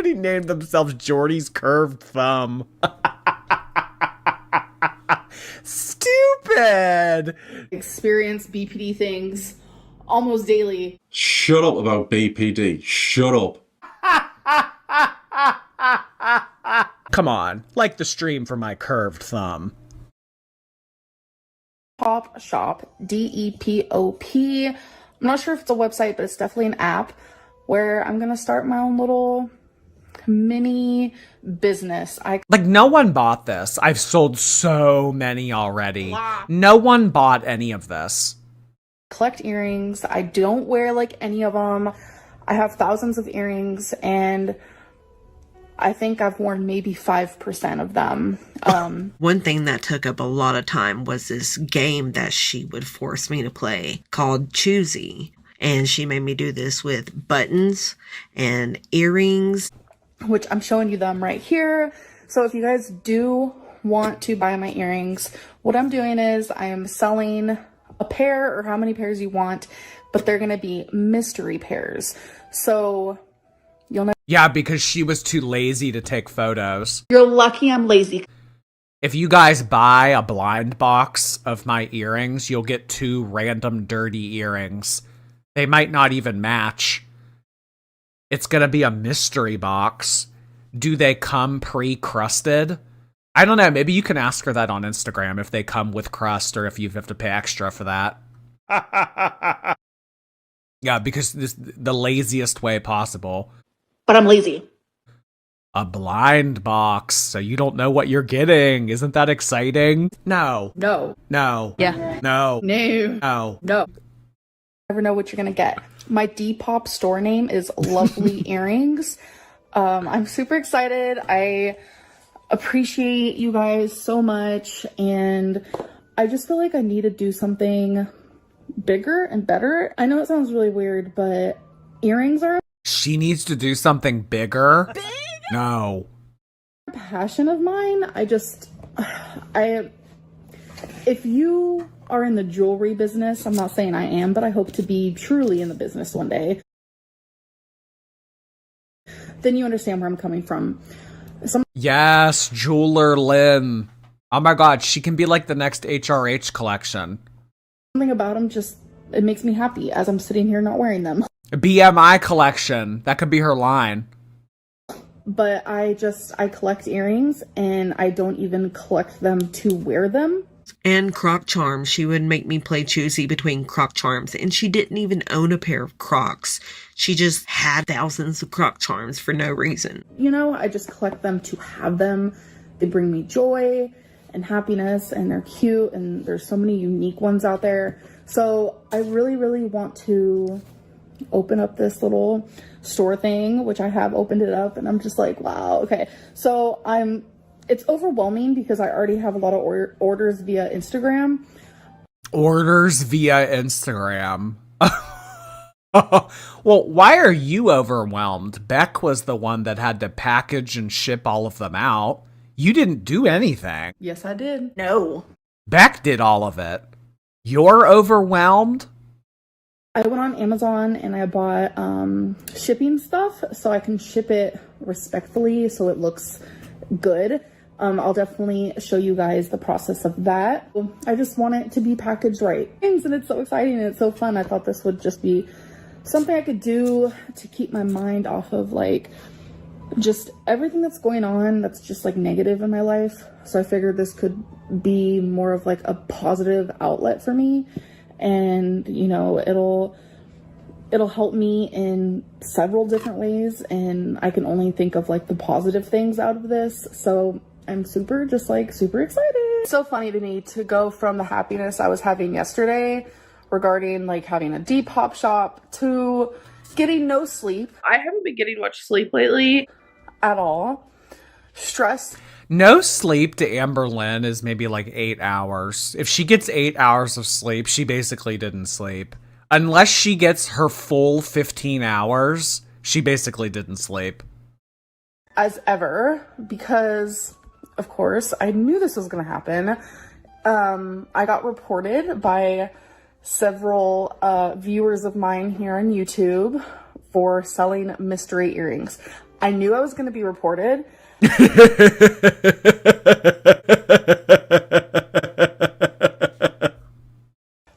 Somebody named themselves Jordy's Curved Thumb. Stupid. Experience BPD things almost daily. Shut up about BPD. Shut up. Come on, like the stream for my curved thumb. Depop shop, Depop. I'm not sure if it's a website, but it's definitely an app where I'm gonna start my own little mini business. Like, no one bought this. I've sold so many already. No one bought any of this. Collect earrings. I don't wear like any of them. I have thousands of earrings and I think I've worn maybe 5% of them. One thing that took up a lot of time was this game that she would force me to play called Choosy. And she made me do this with buttons and earrings. Which I'm showing you them right here. So if you guys do want to buy my earrings, what I'm doing is I am selling a pair or how many pairs you want, but they're going to be mystery pairs. So you'll know. Yeah, because she was too lazy to take photos. You're lucky I'm lazy. If you guys buy a blind box of my earrings, you'll get 2 random dirty earrings. They might not even match. It's gonna be a mystery box. Do they come pre-crusted? I don't know. Maybe you can ask her that on Instagram if they come with crust or if you have to pay extra for that. Yeah, because this the laziest way possible. But I'm lazy. A blind box, so you don't know what you're getting. Isn't that exciting? No. No. No. Yeah. No. No. No. No. Never know what you're gonna get. My Depop store name is Lovely Earrings. I'm super excited. I appreciate you guys so much, and I just feel like I need to do something bigger and better. I know it sounds really weird, but earrings are She needs to do something bigger? Big? No. a passion of mine. If you are in the jewelry business, I'm not saying I am, but I hope to be truly in the business one day, then you understand where I'm coming from. Yes, Jeweler Lynn. Oh my god, she can be like the next HRH collection. Something about them it makes me happy as I'm sitting here not wearing them. BMI collection. That could be her line. But I collect earrings, and I don't even collect them to wear them. And Croc Charms. She would make me play Choosy between Croc Charms. And she didn't even own a pair of Crocs. She just had thousands of Croc Charms for no reason. You know, I just collect them to have them. They bring me joy and happiness, and they're cute, and there's so many unique ones out there. So I really, really want to open up this little store thing, which I have opened it up, and I'm just like, wow, okay. So it's overwhelming because I already have a lot of orders via Instagram. Orders via Instagram. Well, why are you overwhelmed? Beck was the one that had to package and ship all of them out. You didn't do anything. Yes, I did. No. Beck did all of it. You're overwhelmed? I went on Amazon and I bought shipping stuff so I can ship it respectfully so it looks good. I'll definitely show you guys the process of that. I just want it to be packaged right. And it's so exciting and it's so fun. I thought this would just be something I could do to keep my mind off of like just everything that's going on that's just like negative in my life. So I figured this could be more of like a positive outlet for me. And you know, it'll help me in several different ways, and I can only think of like the positive things out of this. So I'm super excited. It's so funny to me to go from the happiness I was having yesterday regarding like having a Depop shop to getting no sleep. I haven't been getting much sleep lately at all. Stressed. No sleep to Amberlynn is maybe like 8 hours. If she gets 8 hours of sleep, she basically didn't sleep. Unless she gets her full 15 hours, she basically didn't sleep. As ever, because of course I knew this was gonna happen. I got reported by several viewers of mine here on YouTube for selling mystery earrings. I knew I was going to be reported.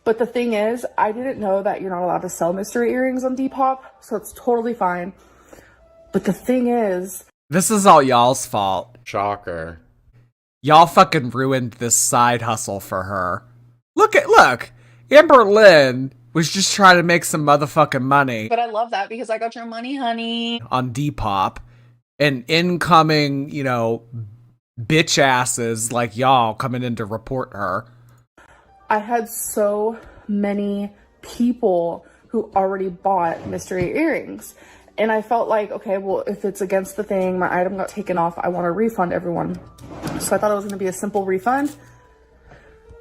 But the thing is, I didn't know that you're not allowed to sell mystery earrings on Depop, so it's totally fine. But the thing is... This is all y'all's fault. Shocker. Y'all fucking ruined this side hustle for her. Look! Amberlynn was just trying to make some motherfucking money. But I love that because I got your money, honey. On Depop. And incoming, bitch asses like y'all coming in to report her. I had so many people who already bought mystery earrings. And I felt like, okay, well, if it's against the thing, my item got taken off, I want to refund everyone. So I thought it was going to be a simple refund.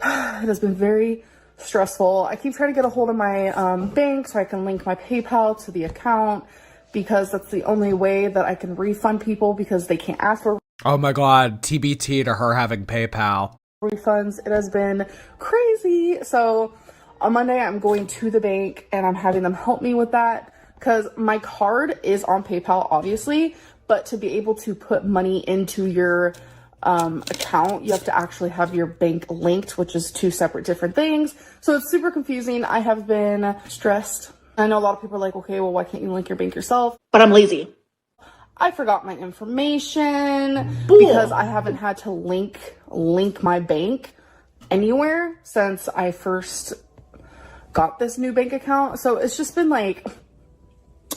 It has been very stressful. I keep trying to get a hold of my bank so I can link my PayPal to the account, because that's the only way that I can refund people, because they can't ask for Oh my god, TBT to her having PayPal. refunds. It has been crazy. So on Monday, I'm going to the bank and I'm having them help me with that, because my card is on PayPal, obviously, but to be able to put money into your account, you have to actually have your bank linked, which is two separate different things. So it's super confusing. I have been stressed. I know a lot of people are like, okay, well, why can't you link your bank yourself? But I'm lazy. I forgot my information because I haven't had to link my bank anywhere since I first got this new bank account. So it's just been like,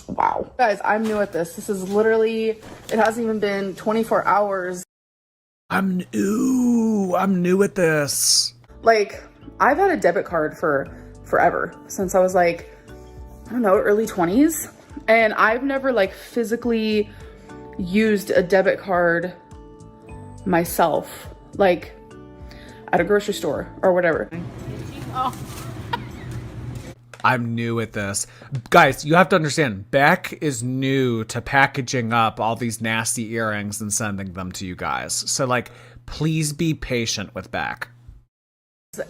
wow. Guys, I'm new at this. This is literally, it hasn't even been 24 hours. I'm new at this. Like, I've had a debit card for forever, since I was like, I don't know, early 20s. And I've never like physically used a debit card myself, like at a grocery store or whatever. Oh. I'm new at this. Guys, you have to understand, Beck is new to packaging up all these nasty earrings and sending them to you guys. So, like, please be patient with Beck.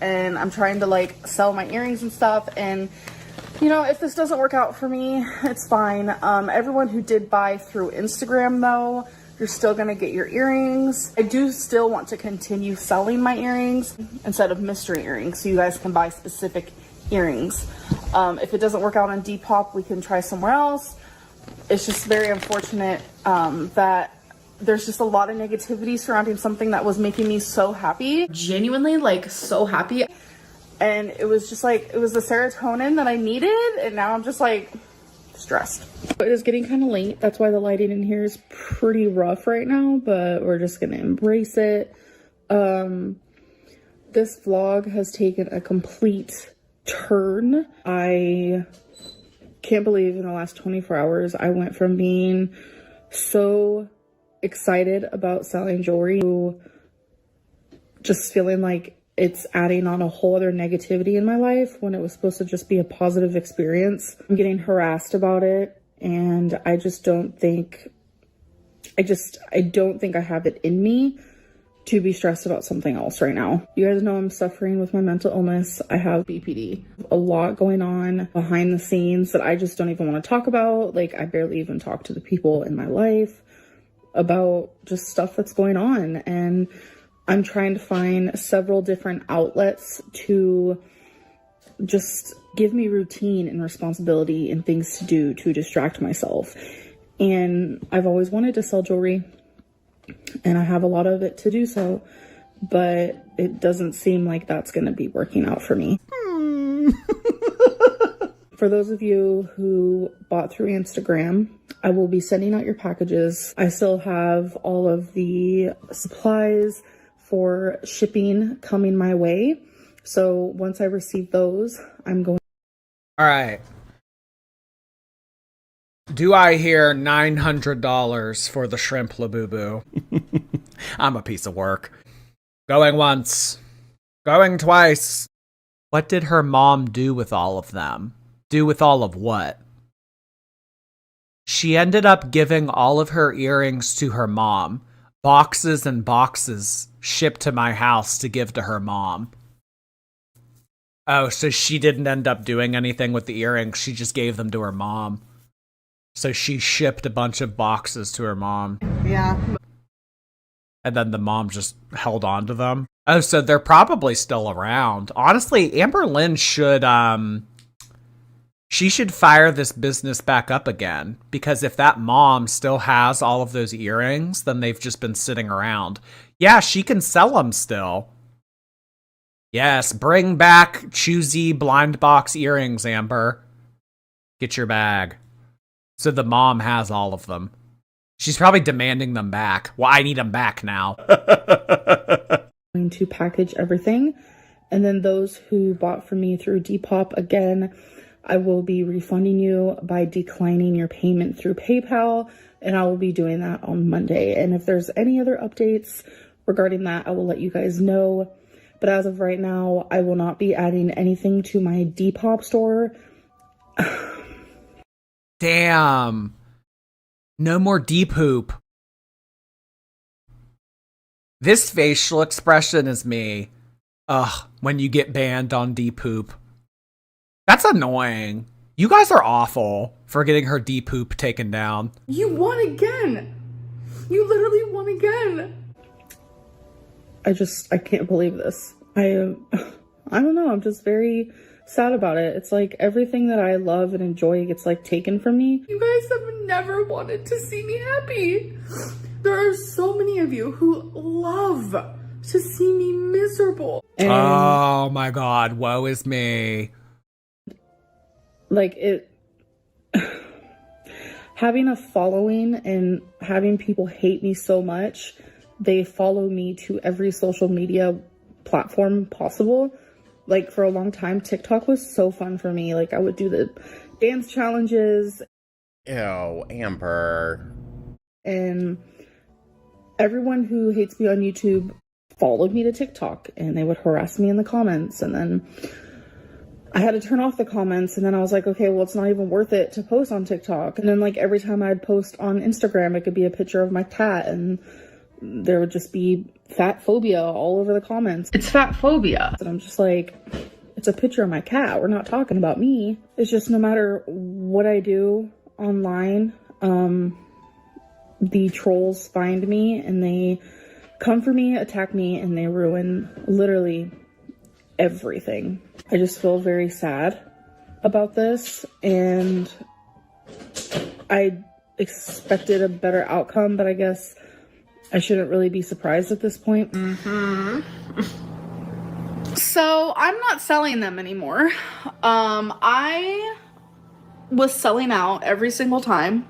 And I'm trying to, like, sell my earrings and stuff. And, if this doesn't work out for me, it's fine. Everyone who did buy through Instagram, though, you're still going to get your earrings. I do still want to continue selling my earrings instead of mystery earrings, so you guys can buy specific earrings. If it doesn't work out on Depop, we can try somewhere else. It's just very unfortunate that there's just a lot of negativity surrounding something that was making me so happy. Genuinely, like, so happy. And it was just like, it was the serotonin that I needed, and now I'm just like stressed. It is getting kind of late. That's why the lighting in here is pretty rough right now, but we're just gonna embrace it. This vlog has taken a complete turn. I can't believe in the last 24 hours I went from being so excited about selling jewelry to just feeling like it's adding on a whole other negativity in my life when it was supposed to just be a positive experience. I'm getting harassed about it, and I don't think I have it in me to be stressed about something else right now. You guys know I'm suffering with my mental illness. I have BPD. A lot going on behind the scenes that I just don't even want to talk about. Like, I barely even talk to the people in my life about just stuff that's going on. And I'm trying to find several different outlets to just give me routine and responsibility and things to do to distract myself. And I've always wanted to sell jewelry, and I have a lot of it to do so, but it doesn't seem like that's going to be working out for me. For those of you who bought through Instagram, I will be sending out your packages. I still have all of the supplies for shipping coming my way. So once I receive those, I'm going. All right. Do I hear $900 for the shrimp labubu? I'm a piece of work. Going once. Going twice. What did her mom do with all of them? Do with all of what? She ended up giving all of her earrings to her mom. Boxes and boxes shipped to my house to give to her mom. Oh, so she didn't end up doing anything with the earrings. She just gave them to her mom. So she shipped a bunch of boxes to her mom. Yeah. And then the mom just held on to them. Oh, so they're probably still around. Honestly, Amberlynn should, she should fire this business back up again. Because if that mom still has all of those earrings, then they've just been sitting around. Yeah, she can sell them still. Yes, bring back choosy blind box earrings, Amber. Get your bag. So the mom has all of them. She's probably demanding them back. Well, I need them back now. Going to package everything. And then those who bought from me through Depop, again, I will be refunding you by declining your payment through PayPal. And I will be doing that on Monday. And if there's any other updates regarding that, I will let you guys know. But as of right now, I will not be adding anything to my Depop store. Damn. No more deep hoop. This facial expression is me. Ugh, when you get banned on deep hoop. That's annoying. You guys are awful for getting her deep hoop taken down. You won again. You literally won again. I can't believe this. I don't know. I'm just very sad about it. It's like everything that I love and enjoy gets like taken from me. You guys have never wanted to see me happy. There are so many of you who love to see me miserable. And oh my god, woe is me. Like it having a following and having people hate me so much, they follow me to every social media platform possible. Like for a long time, TikTok was so fun for me. Like I would do the dance challenges. Ew, Amber. And everyone who hates me on YouTube followed me to TikTok and they would harass me in the comments. And then I had to turn off the comments. And then I was like, okay, well, it's not even worth it to post on TikTok. And then like every time I'd post on Instagram, it could be a picture of my cat and there would just be fat phobia all over the comments. It's fat phobia. And I'm just like, it's a picture of my cat. We're not talking about me. It's just no matter what I do online, the trolls find me and they come for me, attack me, and they ruin literally everything. I just feel very sad about this, and I expected a better outcome, but I guess I shouldn't really be surprised at this point. So I'm not selling them anymore. I was selling out every single time.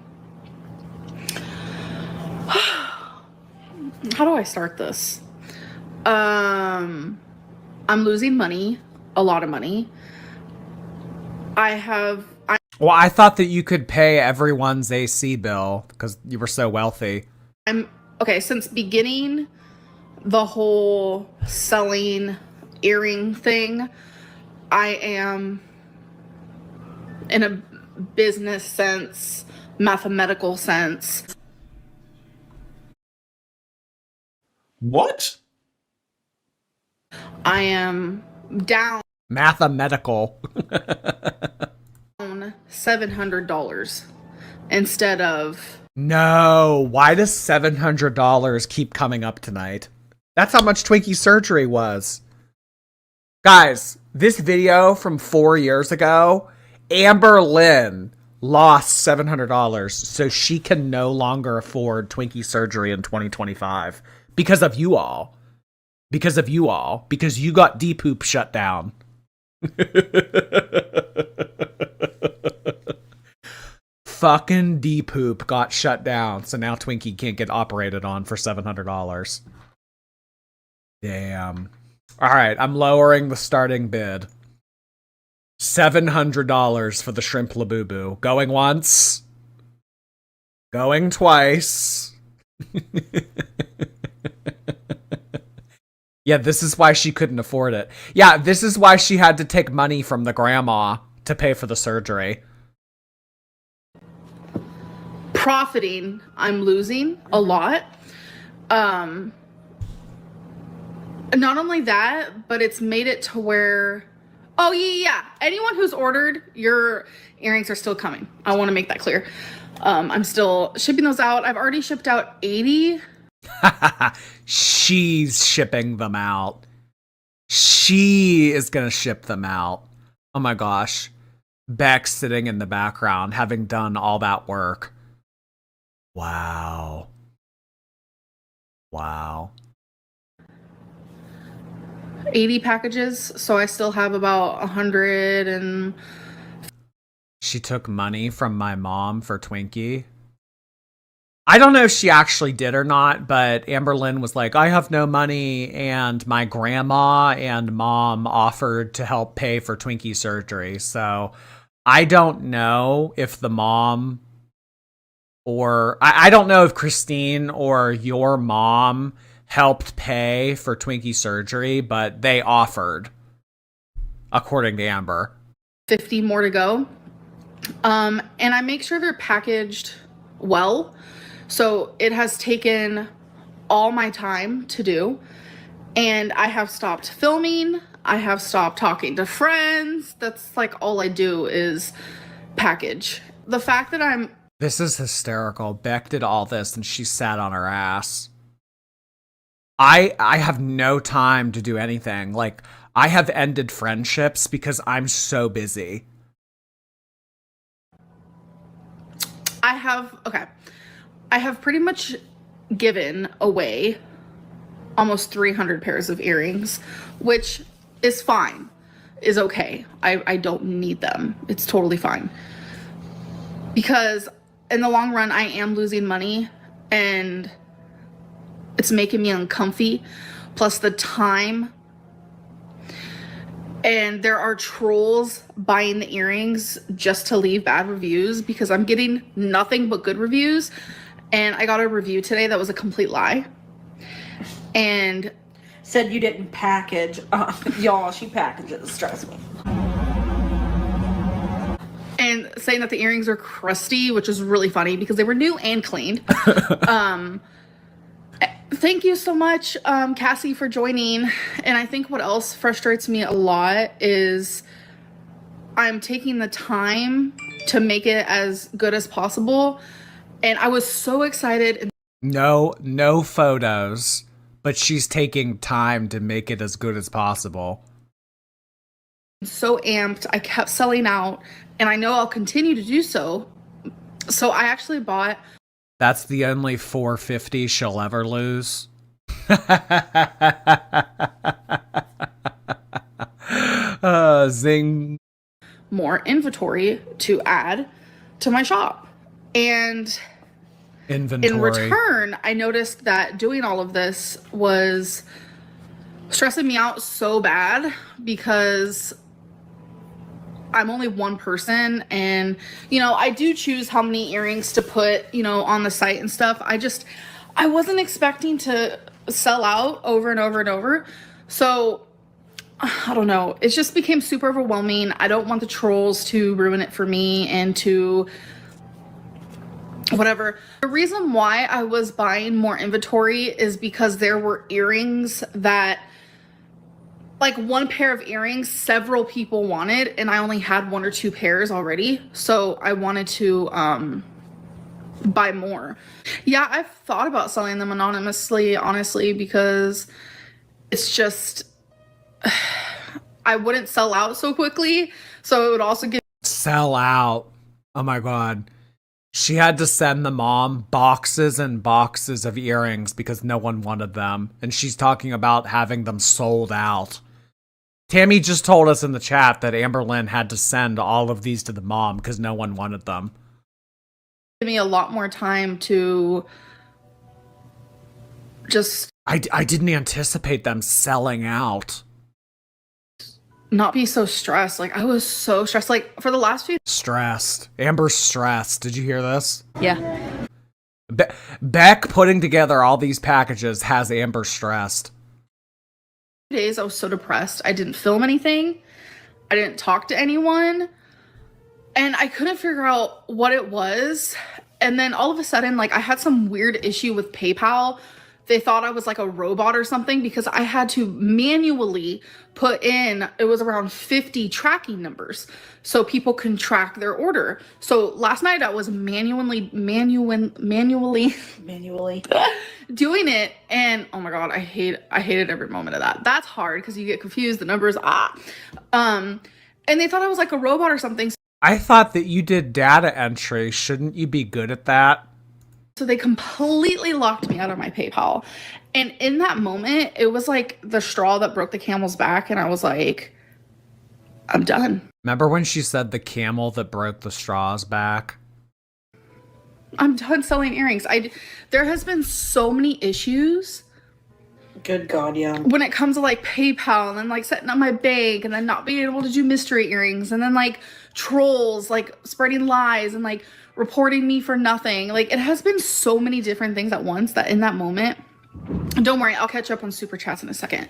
How do I start this? I'm losing money, a lot of money. Well, I thought that you could pay everyone's AC bill because you were so wealthy. Okay, since beginning the whole selling earring thing, I am, in a business sense, mathematical sense. What? I am down Mathematical. $700 instead of... No, why does $700 keep coming up tonight? That's how much Twinkie surgery was. Guys, this video from 4 years ago, Amberlynn lost $700, so she can no longer afford Twinkie surgery in 2025 because of you all. Because of you all. Because you got Depop shut down. Fucking Depop got shut down, so now Twinkie can't get operated on for $700. Damn. Alright, I'm lowering the starting bid. $700 for the shrimp labubu. Going once. Going twice. Yeah, this is why she couldn't afford it. Yeah, this is why she had to take money from the grandma to pay for the surgery. Profiting, I'm losing a lot. Not only that, but it's made it to where... Oh, yeah. Anyone who's ordered, your earrings are still coming. I want to make that clear. I'm still shipping those out. I've already shipped out 80. She's shipping them out. She is gonna ship them out. Oh my gosh. Beck sitting in the background, having done all that work. Wow. Wow. 80 packages, so I still have about 100 and... She took money from my mom for Twinkie. I don't know if she actually did or not, but Amberlynn was like, I have no money, and my grandma and mom offered to help pay for Twinkie surgery. So I don't know if the mom or I don't know if Christine or your mom helped pay for Twinkie surgery, but they offered, according to Amber. 50 more to go. And I make sure they're packaged well. So it has taken all my time to do. And I have stopped filming. I have stopped talking to friends. That's like all I do is package. The fact that This is hysterical. Beck did all this and she sat on her ass. I have no time to do anything. Like, I have ended friendships because I'm so busy. I have pretty much given away almost 300 pairs of earrings, which is fine, is okay. I don't need them. It's totally fine. Because in the long run, I am losing money and it's making me uncomfy. Plus the time. And there are trolls buying the earrings just to leave bad reviews because I'm getting nothing but good reviews. And I got a review today that was a complete lie. And said you didn't package. Y'all, she packages, trust me. And saying that the earrings are crusty, which is really funny because they were new and cleaned. Thank you so much, Cassie, for joining. And I think what else frustrates me a lot is I'm taking the time to make it as good as possible. And I was so excited. No photos, but she's taking time to make it as good as possible. So amped. I kept selling out, and I know I'll continue to do so. So I actually bought... That's the only $450 she'll ever lose. Zing. More inventory to add to my shop. And Inventory. in return, I noticed that doing all of this was stressing me out so bad because I'm only one person, and I do choose how many earrings to put on the site and stuff. I wasn't expecting to sell out over and over and over. So I don't know, it just became super overwhelming. I don't want the trolls to ruin it for me and to whatever. The reason why I was buying more inventory is because there were earrings that, like, one pair of earrings several people wanted, and I only had 1 or 2 pairs already. So I wanted to buy more. Yeah, I've thought about selling them anonymously, honestly, because it's just I wouldn't sell out so quickly. So it would also give... Sell out. Oh my God. She had to send the mom boxes and boxes of earrings because no one wanted them. And she's talking about having them sold out. Tammy just told us in the chat that Amberlynn had to send all of these to the mom because no one wanted them. Give me a lot more time to just... I didn't anticipate them selling out. not be so stressed. Like, I was so stressed. Like, for the last few... Stressed. Amber's stressed. Did you hear this? Yeah. Beck putting together all these packages has Amber stressed. days I was so depressed. I didn't film anything. I didn't talk to anyone. And I couldn't figure out what it was. And then all of a sudden, like, I had some weird issue with PayPal they thought I was like a robot or something because I had to manually put in, it was around 50 tracking numbers so people can track their order. So last night I was manually doing it, and oh my god, I hated every moment of that. That's hard because you get confused, the numbers, and they thought I was like a robot or something. I thought that you did data entry. Shouldn't you be good at that? So they completely locked me out of my PayPal. And in that moment, it was like the straw that broke the camel's back. And I was like, I'm done. Remember when she said the camel that broke the straw's back? I'm done selling earrings. There has been so many issues. Good God, yeah. When it comes to like PayPal and then like setting up my bank and then not being able to do mystery earrings and then like trolls like spreading lies and like reporting me for nothing. Like it has been so many different things at once that in that moment, don't worry, I'll catch up on super chats in a second.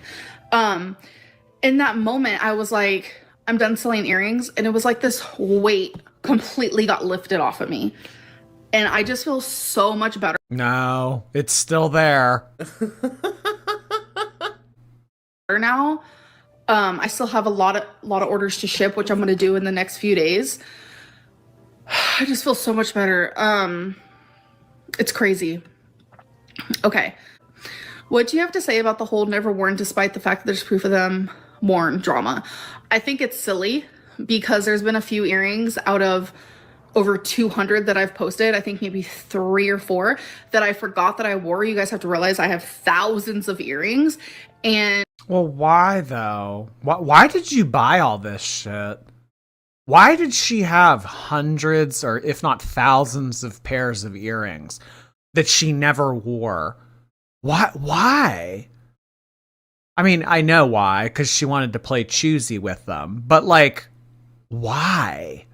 In that moment, I was like, I'm done selling earrings. And it was like this weight completely got lifted off of me. And I just feel so much better. No, it's still there. Now. I still have a lot of orders to ship, which I'm going to do in the next few days. I just feel so much better. It's crazy. Okay. What do you have to say about the whole never worn despite the fact that there's proof of them worn drama? I think it's silly because there's been a few earrings out of over 200 that I've posted. I think maybe 3 or 4 that I forgot that I wore. You guys have to realize I have thousands of earrings. And well, why though? Why did you buy all this shit? Why did she have hundreds or if not thousands of pairs of earrings that she never wore? Why? I mean, I know why, because she wanted to play choosy with them, but like, why?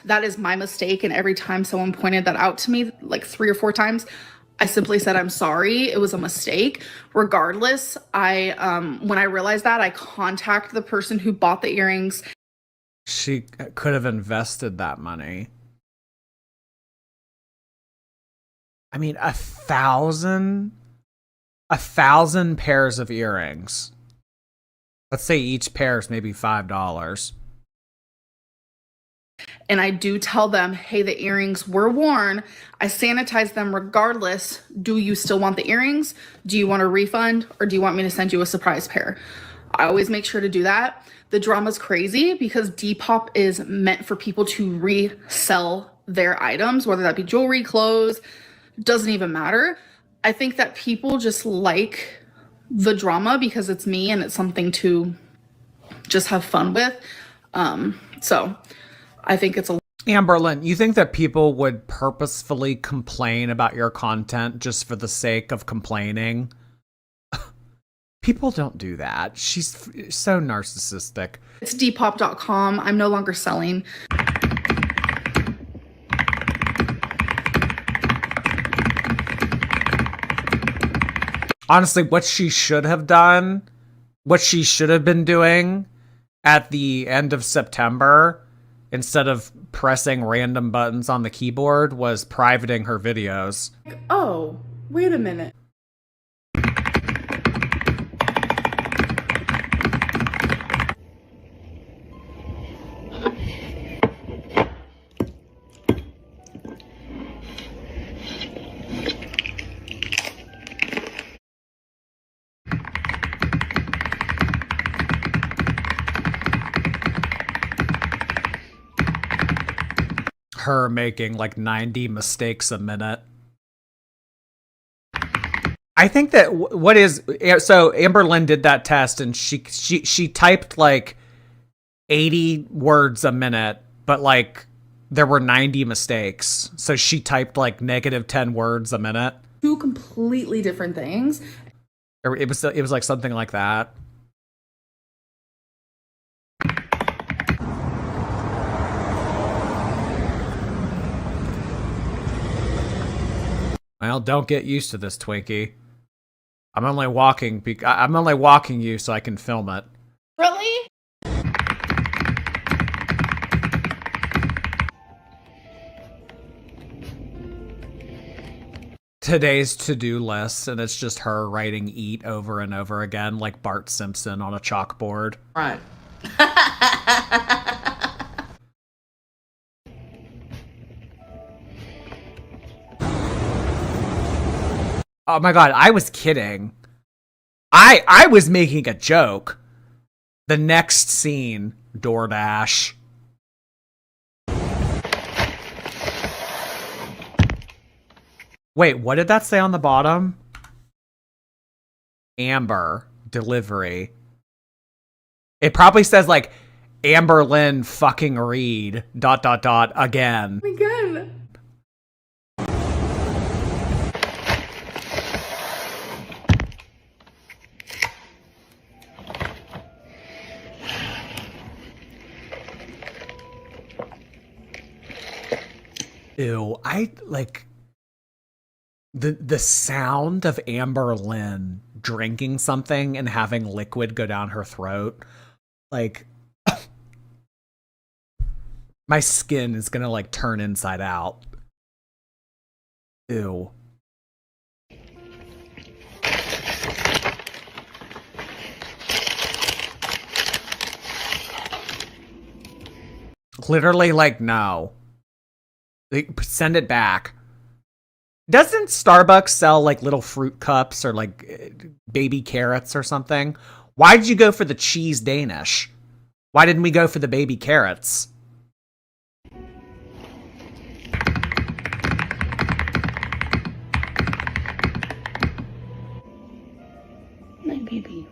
That is my mistake. And every time someone pointed that out to me, like 3 or 4 times, I simply said, I'm sorry. It was a mistake. Regardless, when I realized that, I contacted the person who bought the earrings. She could have invested that money. I mean, 1,000 pairs of earrings. Let's say each pair is maybe $5. And I do tell them, hey, the earrings were worn. I sanitize them regardless. Do you still want the earrings? Do you want a refund? Or do you want me to send you a surprise pair? I always make sure to do that. The drama's crazy because Depop is meant for people to resell their items, whether that be jewelry, clothes, doesn't even matter. I think that people just like the drama because it's me and it's something to just have fun with. So I think it's a Amberlynn, you think that people would purposefully complain about your content just for the sake of complaining? People don't do that. She's so narcissistic. It's Depop.com. I'm no longer selling. Honestly, what she should have done, what she should have been doing at the end of September, instead of pressing random buttons on the keyboard, was privating her videos. Oh, wait a minute. Her making like 90 mistakes a minute. I think that so Amberlynn did that test and she typed like 80 words a minute, but like there were 90 mistakes. So she typed like -10 words a minute. 2 completely different things. It was like something like that. Well, don't get used to this, Twinkie. I'm only walking you so I can film it. Really? today's to-do list, and it's just her writing "eat" over and over again, like Bart Simpson on a chalkboard. Right. Oh my god, I was kidding. I was making a joke. The next scene, DoorDash. Wait, what did that say on the bottom? Amber delivery. It probably says like Amberlynn fucking read ... again. Again. Ew, I like the sound of Amberlynn drinking something and having liquid go down her throat. Like my skin is gonna like turn inside out. Ew. Literally, like, no. Send it back. Doesn't Starbucks sell like little fruit cups or like baby carrots or something? Why did you go for the cheese Danish? Why didn't we go for the baby carrots? My baby.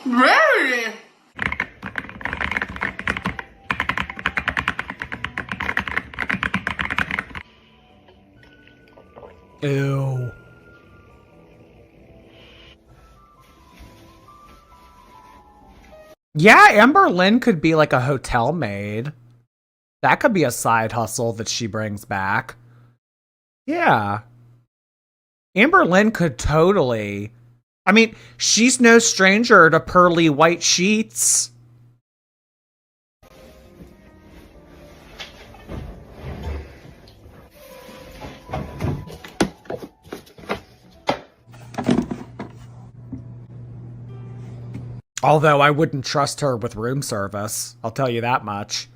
Really? Ew. Yeah, Amberlynn could be like a hotel maid. That could be a side hustle that she brings back. Yeah. Amberlynn could totally... I mean, she's no stranger to pearly white sheets. Although I wouldn't trust her with room service. I'll tell you that much.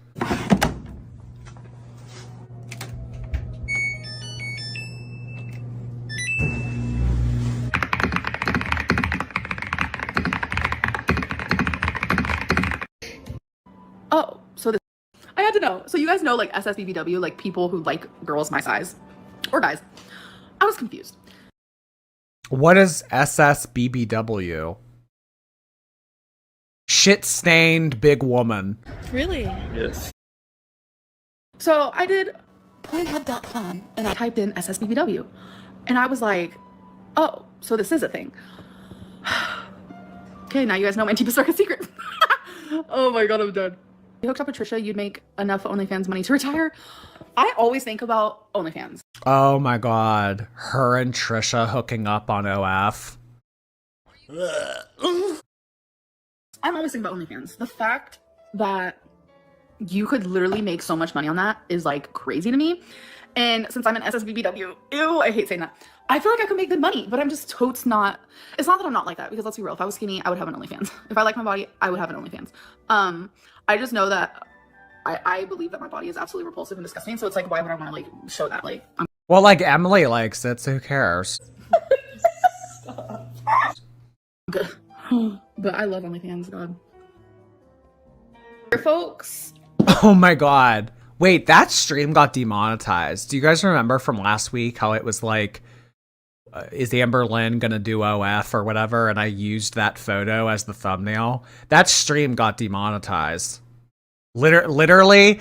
Oh, so this, I had to know. So you guys know like SSBBW, like people who like girls my size or guys. I was confused. What is SSBBW? Shit-stained big woman. Really? Yes. So I did Pornhub.com and I typed in SSBBW and I was like, oh, so this is a thing. Okay, now you guys know my deepest darkest secret. Oh my god, I'm done. You hooked up with Trisha, you'd make enough OnlyFans money to retire. I always think about OnlyFans. Oh my god. Her and Trisha hooking up on OF. I'm always thinking about OnlyFans. The fact that you could literally make so much money on that is like crazy to me. And since I'm an SSBBW, ew, I hate saying that. I feel like I could make good money, but I'm just totes not. It's not that I'm not like that, because let's be real. If I was skinny, I would have an OnlyFans. If I like my body, I would have an OnlyFans. I just know that I believe that my body is absolutely repulsive and disgusting. So it's like, why would I want to like show that? Like, Well, like Emily likes it, so who cares? good. But I love OnlyFans, God. Here, folks. Oh my god. Wait, that stream got demonetized. Do you guys remember from last week how it was like, is Amberlynn gonna do OF or whatever? And I used that photo as the thumbnail. That stream got demonetized. Literally,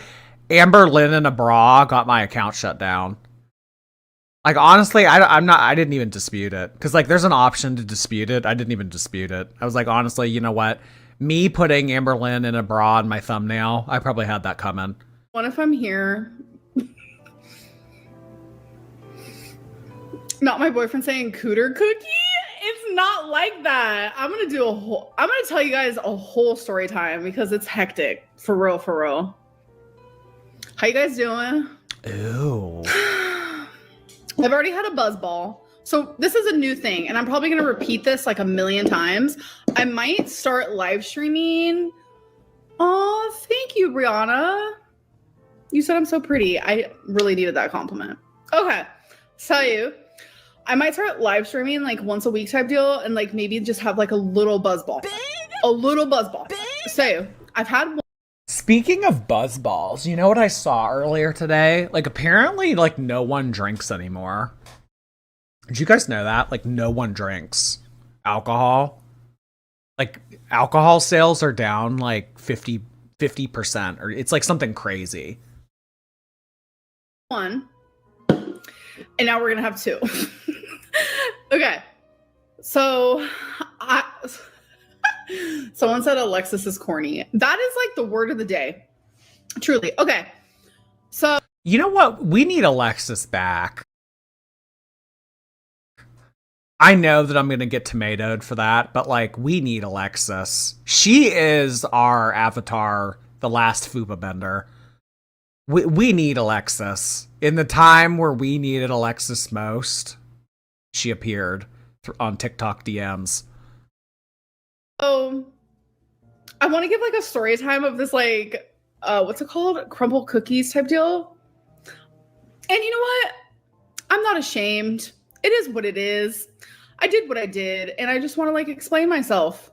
Amberlynn in a bra got my account shut down. Like, honestly, I didn't even dispute it. Because, like, there's an option to dispute it. I didn't even dispute it. I was like, honestly, you know what? Me putting Amberlynn in a bra in my thumbnail, I probably had that coming. What if I'm here? Not my boyfriend saying cooter cookie? It's it's not like that. I'm gonna tell you guys a whole story time because it's hectic. For real, for real. How you guys doing? Ooh. I've already had a buzz ball. So this is a new thing, and I'm probably gonna repeat this like a million times. I might start live streaming. Oh, thank you, Brianna. You said I'm so pretty. I really needed that compliment. Okay, tell you, I might start live streaming like once a week type deal, and like maybe just have like a little buzz ball. A little buzz ball. So I've had one. Speaking of buzz balls, you know what I saw earlier today? Like, apparently, like, no one drinks anymore. Did you guys know that? Like, no one drinks alcohol. Like, alcohol sales are down like 50%, or it's like something crazy. One, and now we're gonna have two. Okay, so someone said Alexis is corny. That is like the word of the day, truly. Okay, so You know what? We need Alexis back. I know that I'm gonna get tomatoed for that, but like, we need Alexis. She is our avatar, the last Fuba Bender. We need Alexis. In the time where we needed Alexis most, she appeared on TikTok DMs. Oh, I want to give like a story time of this like what's it called? Crumble cookies type deal. And you know what? I'm not ashamed. It is what it is. I did what I did, and I just want to like explain myself.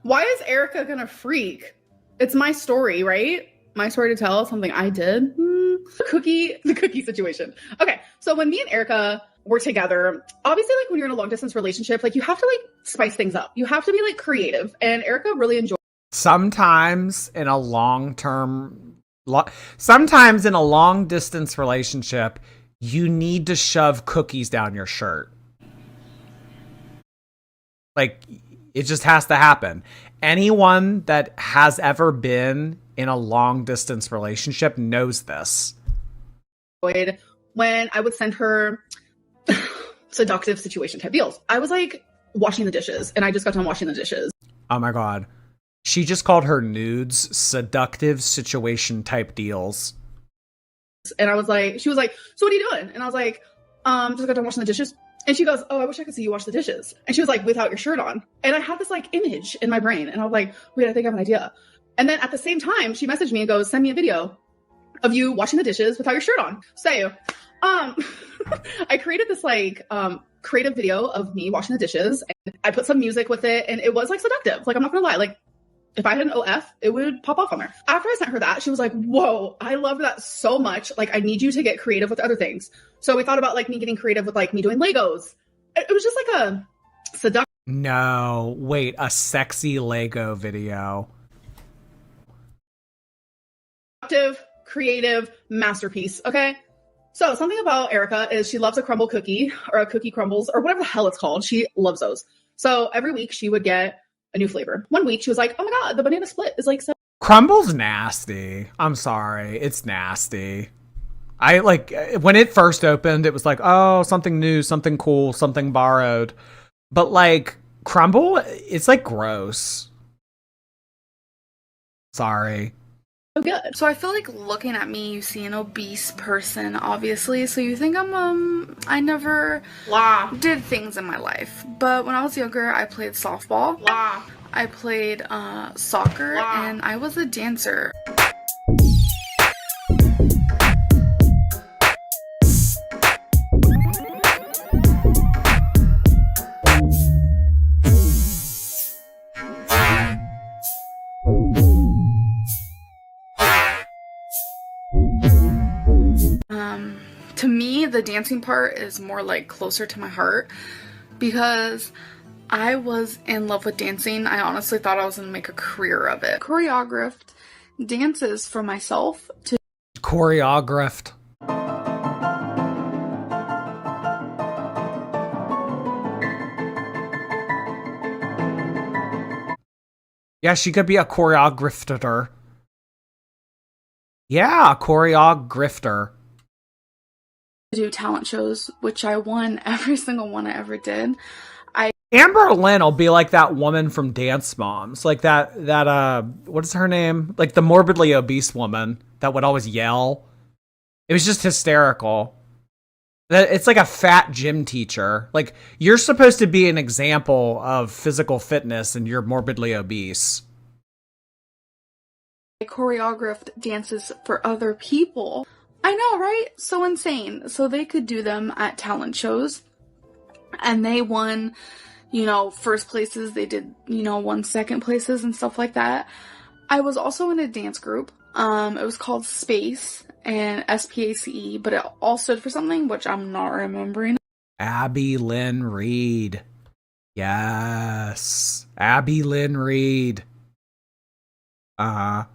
Why is Erica gonna freak? It's my story, right? My story to tell, something I did. The cookie situation. Okay, so when me and Erica were together, obviously, like when you're in a long distance relationship, like you have to like spice things up. You have to be like creative, and Erica really enjoyed. Sometimes in a sometimes in a long distance relationship, you need to shove cookies down your shirt. Like, it just has to happen. Anyone that has ever been in a long distance relationship knows this. When I would send her seductive situation type deals, I was like washing the dishes, and I just got done washing the dishes. Oh my God. She just called her nudes seductive situation type deals. And I was like, she was like, so what are you doing? And I was like, just got done washing the dishes. And she goes, oh, I wish I could see you wash the dishes. And she was like, without your shirt on. And I had this like image in my brain. And I was like, wait, I think I have an idea. And then at the same time, she messaged me and goes, send me a video of you washing the dishes without your shirt on. So, I created this like, creative video of me washing the dishes. And I put some music with it, and it was like seductive. Like, I'm not gonna lie. Like, if I had an OF, it would pop off on there. After I sent her that, she was like, whoa, I love that so much. Like, I need you to get creative with other things. So we thought about like me getting creative with like me doing Legos. It was just like a seductive. No, wait, a sexy Lego video. Creative masterpiece. Okay. So something about Erica is she loves a crumble cookie or a cookie crumbles or whatever the hell it's called. She loves those. So every week she would get a new flavor. One week she was like, oh my God, the banana split is like so. Crumble's nasty. I'm sorry. It's nasty. I like when it first opened, it was like, oh, something new, something cool, something borrowed. But like Crumble, it's like gross. Sorry. So good. So I feel like looking at me, you see an obese person, obviously. So you think I never did things in my life. But when I was younger, I played softball. I played soccer, and I was a dancer. To me, the dancing part is more like closer to my heart because I was in love with dancing. I honestly thought I was going to make a career of it. Choreographed dances for myself to Choreographed. Yeah, she could be a choreographer. Yeah, a choreographer. do talent shows, which I won every single one I ever did. Amberlynn will be like that woman from Dance Moms, like that what is her name? Like the morbidly obese woman that would always yell. It was just hysterical. It's like a fat gym teacher. Like, you're supposed to be an example of physical fitness and you're morbidly obese. I choreographed dances for other people. I know, right? So insane. So they could do them at talent shows. And they won, you know, first places. They did, you know, won second places and stuff like that. I was also in a dance group. It was called Space and SPACE, but it all stood for something, which I'm not remembering. Amberlynn Reed. Yes. Amberlynn Reed. At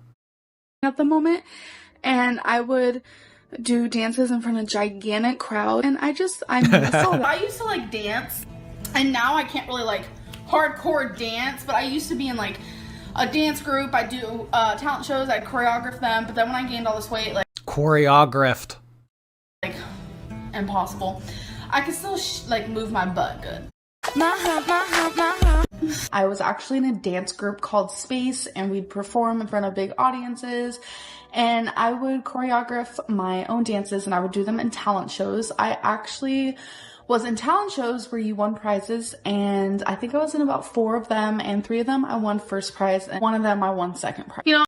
the moment. And I would do dances in front of gigantic crowd. And I miss all that. I used to like dance. And now I can't really like hardcore dance, but I used to be in like a dance group. I do talent shows. I'd choreograph them. But then when I gained all this weight, like Choreographed. Like impossible. I could still like move my butt good. I was actually in a dance group called Space, and we'd perform in front of big audiences, and I would choreograph my own dances, and I would do them in talent shows. I actually was in talent shows where you won prizes, and I think I was in about 4 of them, and 3 of them I won first prize, and 1 of them I won second prize. You know,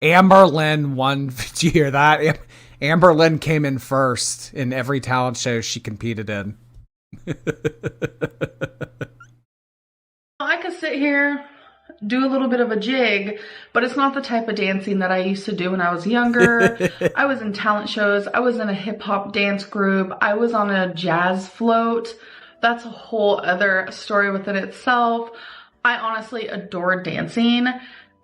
Amberlynn won. Did you hear that? Amberlynn came in first in every talent show she competed in. I could sit here, do a little bit of a jig, but it's not the type of dancing that I used to do when I was younger. I was in talent shows. I was in a hip hop dance group. I was on a jazz float. That's a whole other story within itself. I honestly adore dancing,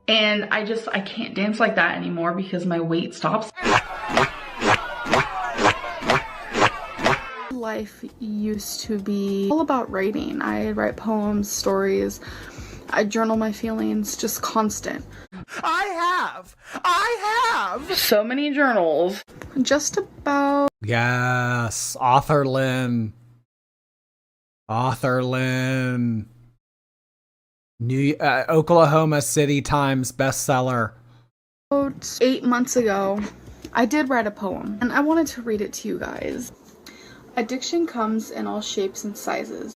and I can't dance like that anymore because my weight stops. Life used to be all about writing. I write poems, stories. I journal my feelings, just constant. I have So many journals. Just about. Yes, Authorlynn. New Oklahoma City Times bestseller. About 8 months ago, I did write a poem, and I wanted to read it to you guys. Addiction comes in all shapes and sizes.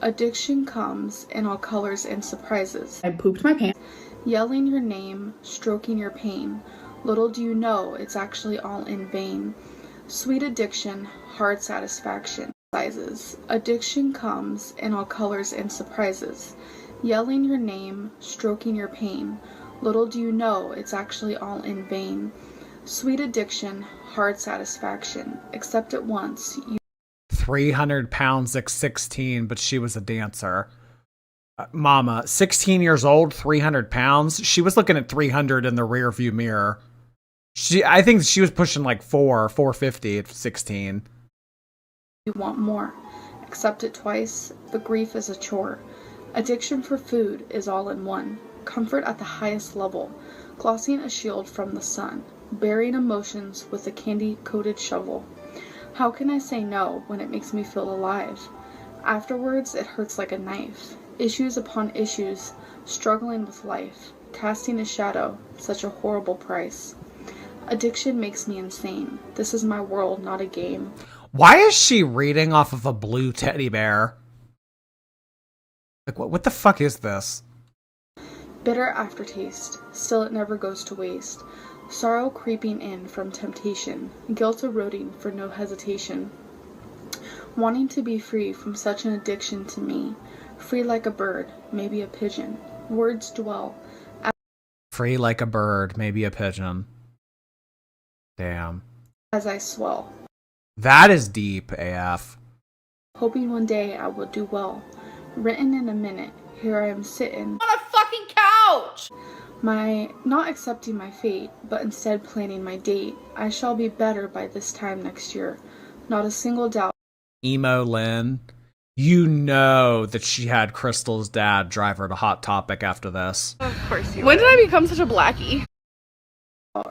Addiction comes in all colors and surprises. I pooped my pants. Yelling your name, stroking your pain. Little do you know, it's actually all in vain. Sweet addiction, hard satisfaction. Sizes. Addiction comes in all colors and surprises. Yelling your name, stroking your pain. Little do you know, it's actually all in vain. Sweet addiction, hard satisfaction. Except at once, 300 pounds at 16, but she was a dancer. Mama, 16 years old, 300 pounds. She was looking at 300 in the rear view mirror. I think she was pushing like 450 at 16. You want more. Accept it twice, but grief is a chore. Addiction for food is all in one. Comfort at the highest level. Glossing a shield from the sun. Burying emotions with a candy-coated shovel. How can I say no when it makes me feel alive? Afterwards, it hurts like a knife. Issues upon issues, struggling with life. Casting a shadow, such a horrible price. Addiction makes me insane. This is my world, not a game. Why is she reading off of a blue teddy bear? Like, what the fuck is this? Bitter aftertaste, still it never goes to waste. Sorrow creeping in from temptation, guilt eroding for no hesitation. Wanting to be free from such an addiction to me, free like a bird, maybe a pigeon. Words dwell. Free like a bird, maybe a pigeon. Damn. As I swell. That is deep, AF. Hoping one day I will do well. Written in a minute, here I am sitting On a fucking couch! not accepting my fate, but instead planning my date. I shall be better by this time next year. Not a single doubt. Emo Lynn. You know that she had Crystal's dad drive her to Hot Topic after this. Of course you When did I become such a blackie?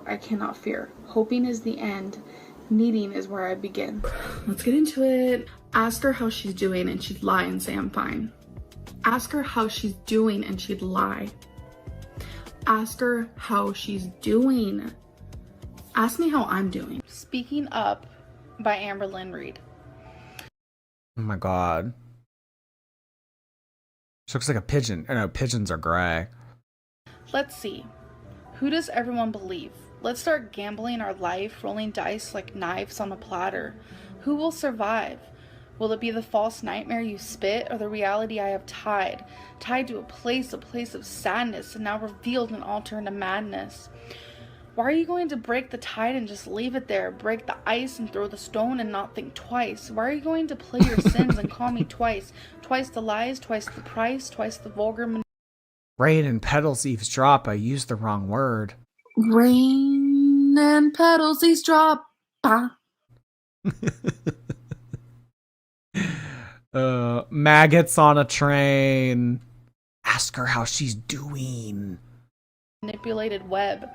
I cannot fear. Hoping is the end. Needing is where I begin. Let's get into it. Ask her how she's doing and she'd lie and say I'm fine. Ask her how she's doing and she'd lie. Ask her how she's doing. Ask me how I'm doing. Speaking Up by Amberlynn Reed. Oh my god. She looks like a pigeon. Oh no, pigeons are gray. Let's see. Who does everyone believe? Let's start gambling our life, rolling dice like knives on a platter. Who will survive? Will it be the false nightmare you spit, or the reality I have tied to a place of sadness, and now revealed and altered into madness? Why are you going to break the tide and just leave it there? Break the ice and throw the stone and not think twice? Why are you going to play your sins and call me twice? Twice the lies, twice the price, twice the vulgar. Rain and petals eavesdrop. I used the wrong word. Rain and petals eavesdrop. Maggots on a train. Ask her how she's doing. Manipulated web.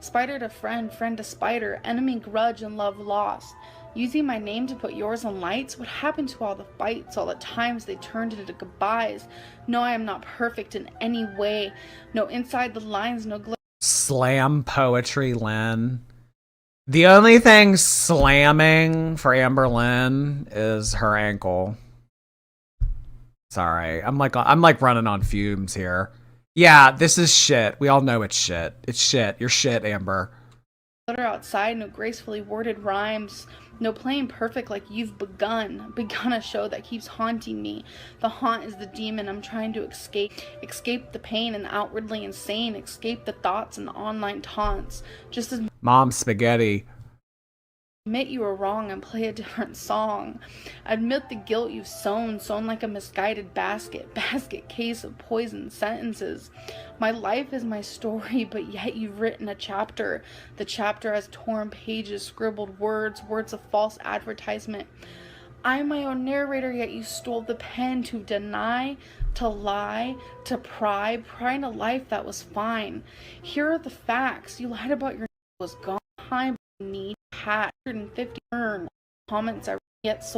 Spider to friend, friend to spider, enemy grudge and love lost. Using my name to put yours on lights? What happened to all the fights, all the times they turned into goodbyes? No, I am not perfect in any way. No inside the lines, no Slam poetry, Lynn. The only thing slamming for Amberlynn is her ankle. Sorry, I'm like running on fumes here. Yeah, this is shit. We all know it's shit. It's shit. You're shit, Amber. Outside, no gracefully worded rhymes, no playing perfect like you've begun a show that keeps haunting me. The haunt is the demon I'm trying to escape the pain and outwardly insane, escape the thoughts and the online taunts. Just as Mom spaghetti. Admit you were wrong and play a different song. Admit the guilt you've sown like a misguided basket case of poisoned sentences. My life is my story, but yet you've written a chapter. The chapter has torn pages, scribbled words of false advertisement. I'm my own narrator, yet you stole the pen to deny, to lie, to pry in a life that was fine. Here are the facts. You lied about your was gone. High need hat 150 earn comments I get so.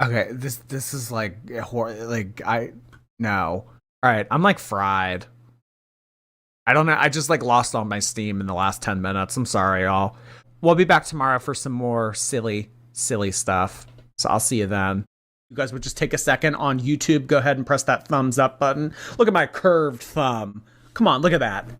Okay, this is like no. All right, I'm like fried. I don't know. I just like lost all my steam in the last 10 minutes. I'm sorry, y'all. We'll be back tomorrow for some more silly stuff. So I'll see you then. You guys would just take a second on YouTube. Go ahead and press that thumbs up button. Look at my curved thumb. Come on, look at that.